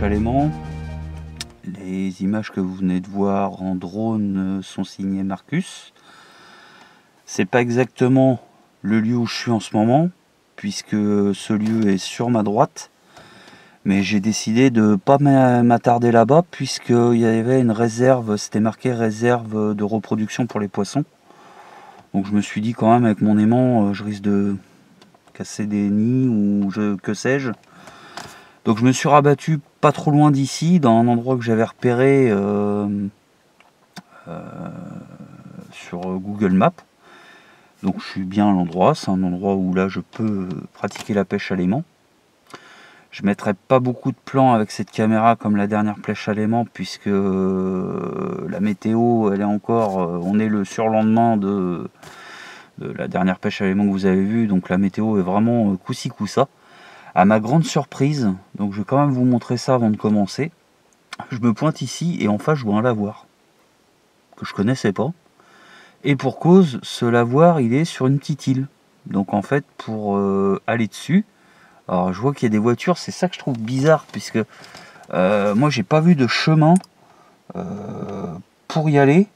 pêche à l'aimant. Les images que vous venez de voir en drone sont signées Marcus. C'est pas exactement le lieu où je suis en ce moment, puisque ce lieu est sur ma droite. Mais j'ai décidé de ne pas m'attarder là-bas, puisqu'il y avait une réserve, c'était marqué réserve de reproduction pour les poissons. Donc je me suis dit quand même avec mon aimant, je risque de casser des nids ou que sais-je. Donc je me suis rabattu pas trop loin d'ici, dans un endroit que j'avais repéré sur Google Maps. Donc je suis bien à l'endroit, c'est un endroit où là je peux pratiquer la pêche à l'aimant. Je ne mettrai pas beaucoup de plans avec cette caméra comme la dernière pêche à l'aimant, puisque la météo, elle est encore, on est le surlendemain de la dernière pêche à l'aimant que vous avez vue, donc la météo est vraiment coup-ci coup-ça. À ma grande surprise, donc je vais quand même vous montrer ça avant de commencer, je me pointe ici et en face je vois un lavoir que je connaissais pas. Et pour cause, ce lavoir il est sur une petite île. Donc en fait pour aller dessus, alors je vois qu'il y a des voitures, c'est ça que je trouve bizarre, puisque moi j'ai pas vu de chemin pour y aller.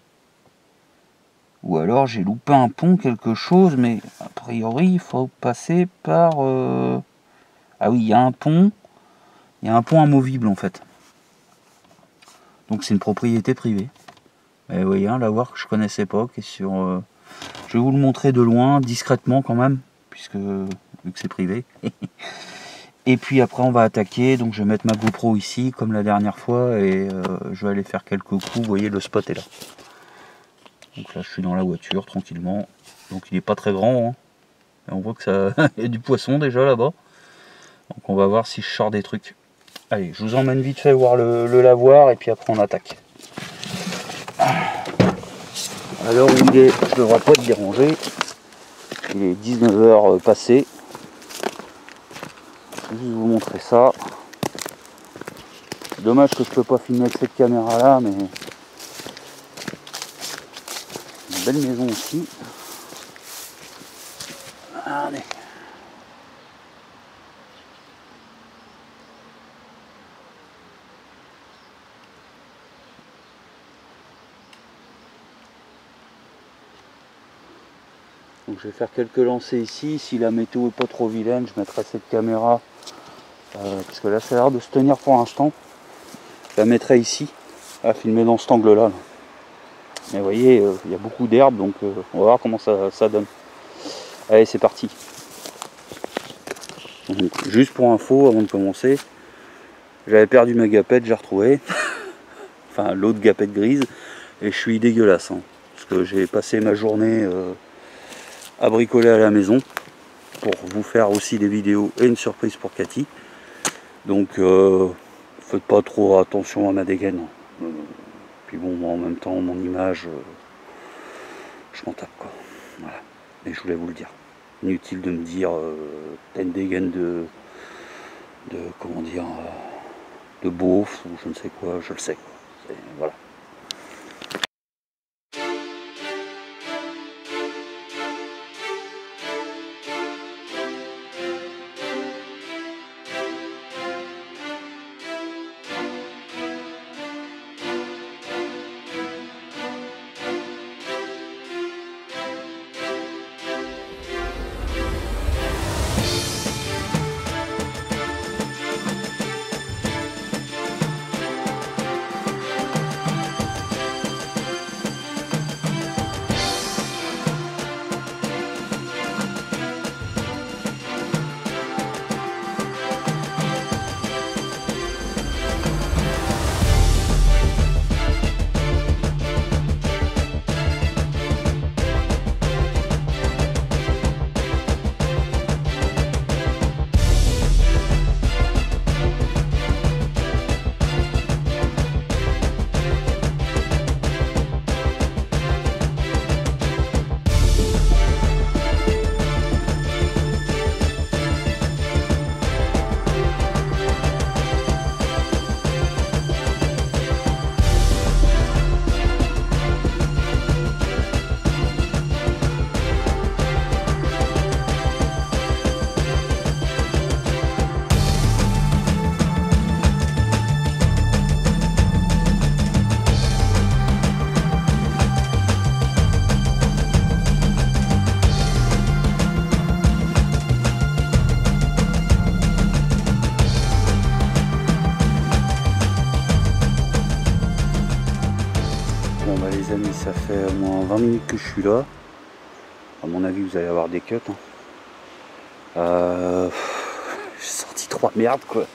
Ou alors j'ai loupé un pont, quelque chose, mais a priori il faut passer par... Ah oui, il y a un pont amovible en fait. Donc c'est une propriété privée. Et vous voyez, un lavoir que je connaissais pas, qui est sur... Je vais vous le montrer de loin, discrètement quand même, puisque vu que c'est privé. Et puis après on va attaquer, donc je vais mettre ma GoPro ici, comme la dernière fois, et je vais aller faire quelques coups, vous voyez le spot est là. Donc là je suis dans la voiture, tranquillement. Donc il n'est pas très grand, hein. Et on voit que ça il y a du poisson déjà là-bas. Donc on va voir si je sors des trucs. Allez, je vous emmène vite fait voir le lavoir, et puis après on attaque. Alors il est, je ne devrais pas te déranger, il est 19h passé. Je vais juste vous montrer ça. Dommage que je peux pas filmer avec cette caméra là, mais une belle maison aussi. Allez. Donc je vais faire quelques lancers ici. Si la météo est pas trop vilaine, je mettrai cette caméra parce que là ça a l'air de se tenir pour l'instant. Je la mettrai ici à filmer dans cet angle là. Mais vous voyez, il y a beaucoup d'herbe, donc on va voir comment ça donne. Allez, c'est parti. Donc, juste pour info, avant de commencer, j'avais perdu ma gapette, j'ai retrouvé. Enfin, l'autre gapette grise, et je suis dégueulasse. Hein, parce que j'ai passé ma journée à bricoler à la maison pour vous faire aussi des vidéos et une surprise pour Cathy. Donc, faites pas trop attention à ma dégaine. Puis bon, moi, en même temps, mon image, je m'en tape quoi. Voilà. Et je voulais vous le dire. Inutile de me dire t'as une dégaine de comment dire de beauf ou je ne sais quoi, je le sais quoi. Voilà. ça fait au moins 20 minutes que je suis là. À mon avis, vous allez avoir des cuts. J'ai sorti 3 merdes quoi,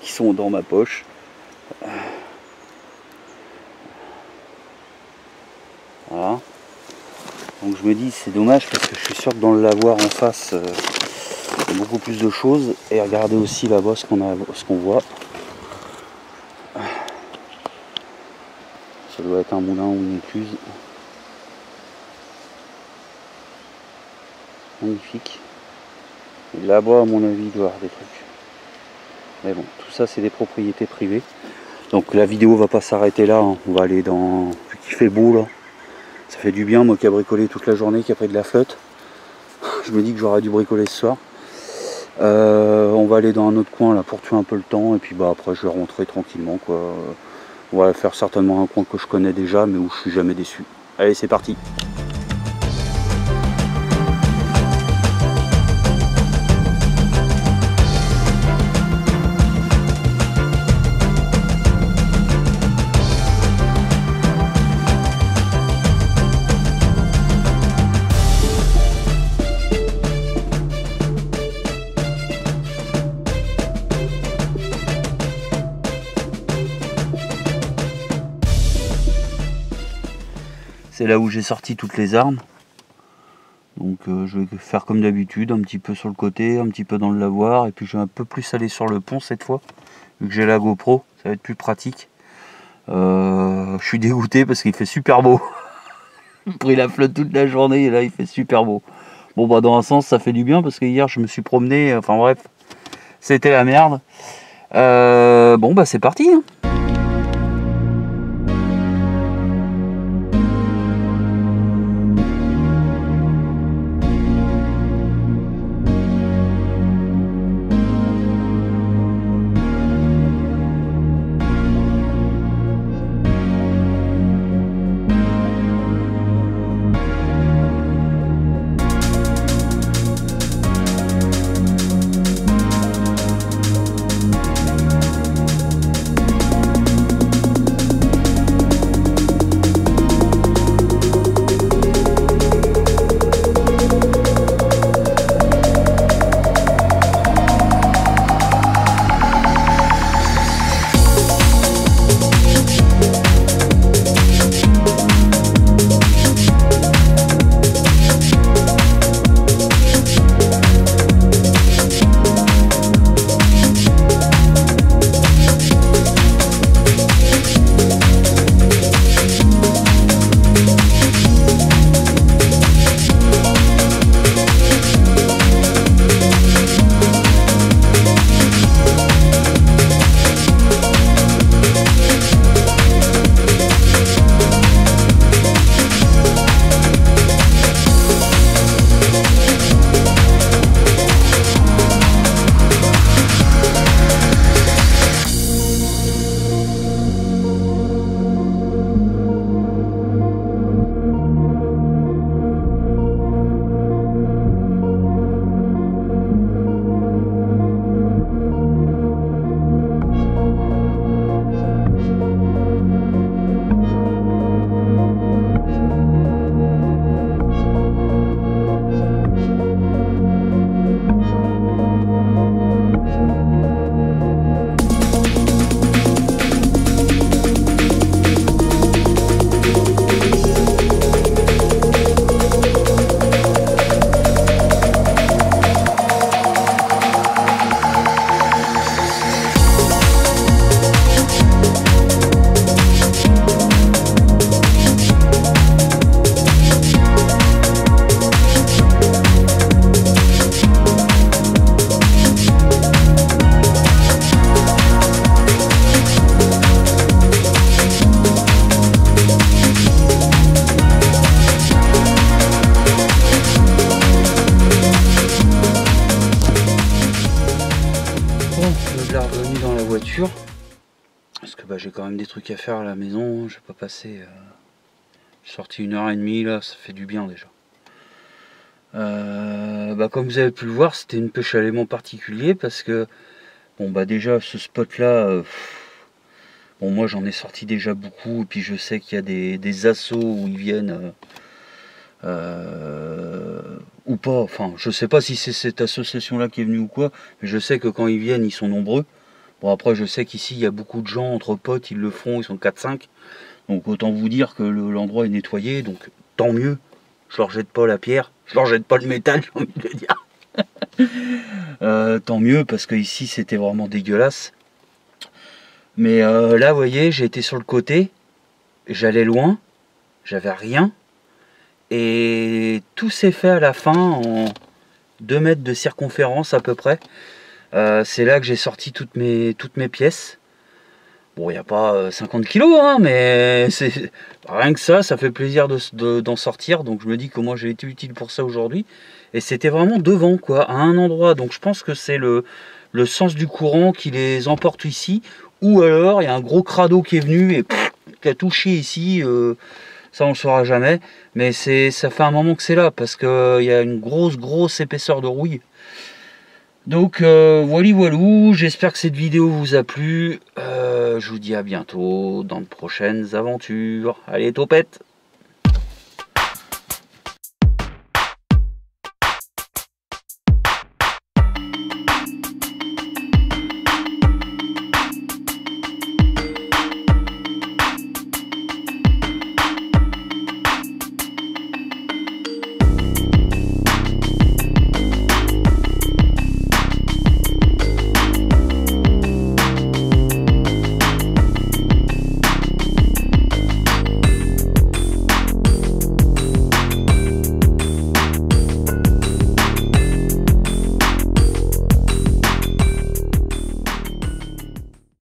qui sont dans ma poche. Voilà. Donc je me dis c'est dommage parce que je suis sûr que dans le lavoir en face, il y a beaucoup plus de choses. Et regardez aussi là-bas ce qu'on voit. Ça doit être un moulin ou une écluse. Magnifique. Et là-bas, à mon avis, il doit y avoir des trucs. Mais bon, tout ça, c'est des propriétés privées. Donc la vidéo va pas s'arrêter là. Hein. On va aller dans... Vu qu'il fait beau, là. Ça fait du bien, moi qui a bricolé toute la journée, qui a pris de la flotte. Je me dis que j'aurais dû bricoler ce soir. On va aller dans un autre coin, là, pour tuer un peu le temps. Et puis, bah, après, je vais rentrer tranquillement, quoi. On va faire certainement un coin que je connais déjà, mais où je suis jamais déçu. Allez, c'est parti. C'est là où j'ai sorti toutes les armes. Donc je vais faire comme d'habitude, un petit peu sur le côté, un petit peu dans le lavoir, et puis je vais un peu plus aller sur le pont cette fois, vu que j'ai la GoPro, ça va être plus pratique. Je suis dégoûté parce qu'il fait super beau. J'ai pris la flotte toute la journée et là il fait super beau. Bon bah dans un sens ça fait du bien parce que hier je me suis promené, enfin bref, c'était la merde. Bon bah c'est parti hein. Parce que bah, j'ai quand même des trucs à faire à la maison, je vais pas passer... Je suis sorti 1h30 là, ça fait du bien déjà. Bah, comme vous avez pu le voir, c'était une pêche à l'élément particulier parce que bon bah déjà ce spot là, Bon, moi j'en ai sorti déjà beaucoup, et puis je sais qu'il y a des assauts où ils viennent ou pas, enfin je sais pas si c'est cette association là qui est venue ou quoi, mais je sais que quand ils viennent ils sont nombreux. Bon, après je sais qu'ici il y a beaucoup de gens entre potes, ils le font, ils sont 4-5, donc autant vous dire que l'endroit est nettoyé, donc tant mieux. Je leur jette pas la pierre, je leur jette pas le métal, j'ai envie de le dire. Tant mieux, parce que ici c'était vraiment dégueulasse. Mais là, vous voyez, j'ai été sur le côté, j'allais loin, j'avais rien, et tout s'est fait à la fin en 2 mètres de circonférence à peu près. C'est là que j'ai sorti toutes mes pièces. Bon, il n'y a pas 50 kilos, hein, mais c'est rien que ça fait plaisir d'en sortir. Donc je me dis que moi j'ai été utile pour ça aujourd'hui. Et c'était vraiment devant, quoi, à un endroit. Donc je pense que c'est le sens du courant qui les emporte ici. Ou alors il y a un gros crado qui est venu et qui a touché ici. Ça on le saura jamais. Mais ça fait un moment que c'est là parce qu'il y a une grosse épaisseur de rouille. Donc voilou, j'espère que cette vidéo vous a plu. Je vous dis à bientôt dans de prochaines aventures. Allez, topette!